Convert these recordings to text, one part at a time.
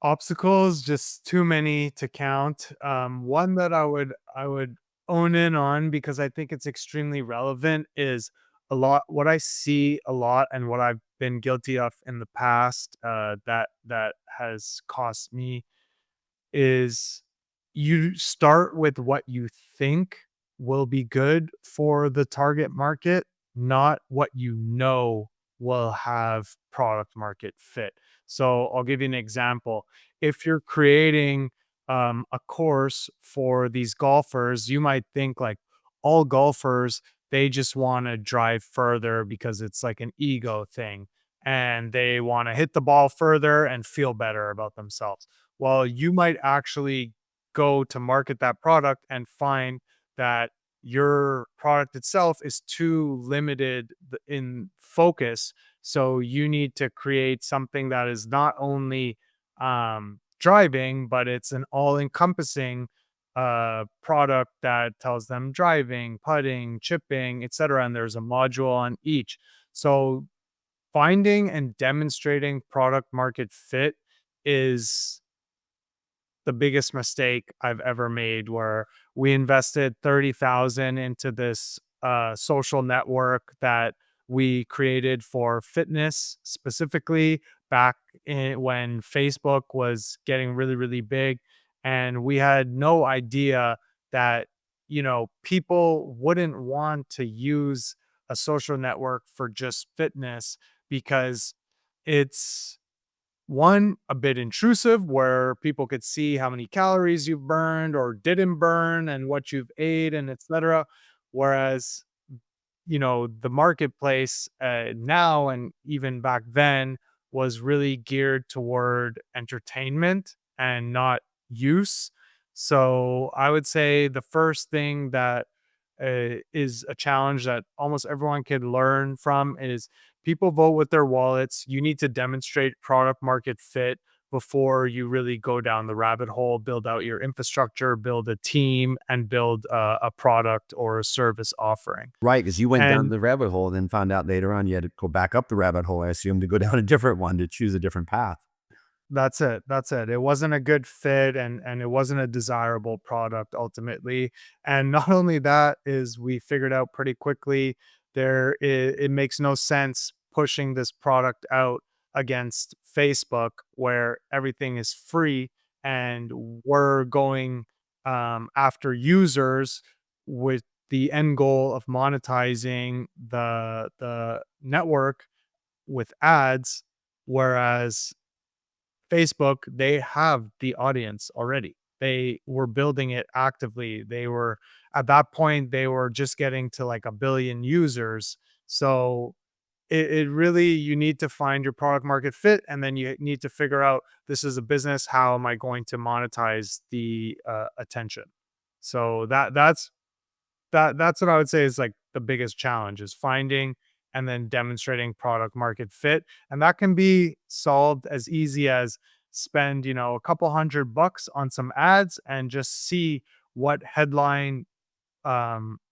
Obstacles, just too many to count. One that I would own in on because I think it's extremely relevant is a lot what I see a lot and what I've been guilty of in the past, that has cost me is you start with what you think will be good for the target market, not what you know will have product market fit. So I'll give you an example. If you're creating a course for these golfers, you might think like all golfers, they just want to drive further because it's like an ego thing and they want to hit the ball further and feel better about themselves. Well, you might actually go to market that product and find that your product itself is too limited in focus. So you need to create something that is not only driving, but it's an all-encompassing product that tells them driving, putting, chipping, etc. And there's a module on each. So finding and demonstrating product market fit is the biggest mistake I've ever made where we invested 30,000 into this social network that we created for fitness specifically back when Facebook was getting really, really big. And we had no idea that, people wouldn't want to use a social network for just fitness because it's one, a bit intrusive where people could see how many calories you've burned or didn't burn and what you've ate and etc. Whereas, the marketplace now and even back then was really geared toward entertainment and not use. So I would say the first thing that is a challenge that almost everyone could learn from is people vote with their wallets. You need to demonstrate product market fit before you really go down the rabbit hole, build out your infrastructure, build a team, and build a product or a service offering. Right, because you went down And the rabbit hole, and then found out later on you had to go back up the rabbit hole, I assume, to go down a different one, to choose a different path. that's it. That's it. It wasn't a good fit and it wasn't a desirable product ultimately. And not only that is we figured out pretty quickly it makes no sense pushing this product out against Facebook where everything is free and we're going after users with the end goal of monetizing the network with ads, whereas Facebook, they have the audience already. They were building it actively. They were at that point, they were just getting to like a billion users. So it really, you need to find your product market fit and then you need to figure out this is a business. How am I going to monetize the attention? So that's what I would say is like the biggest challenge is finding and then demonstrating product market fit. And that can be solved as easy as spend, a couple $100 on some ads and just see what headline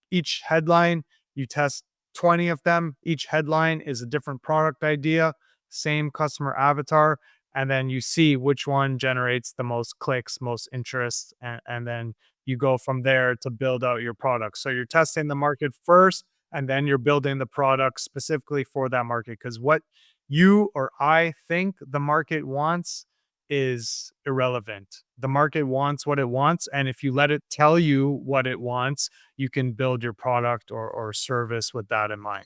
each headline you test 20 of them. Each headline is a different product idea, same customer avatar, and then you see which one generates the most clicks, most interest, and then you go from there to build out your product. So you're testing the market first, and then you're building the product specifically for that market. Because what you or I think the market wants is irrelevant. The market wants what it wants. And if you let it tell you what it wants, you can build your product or service with that in mind.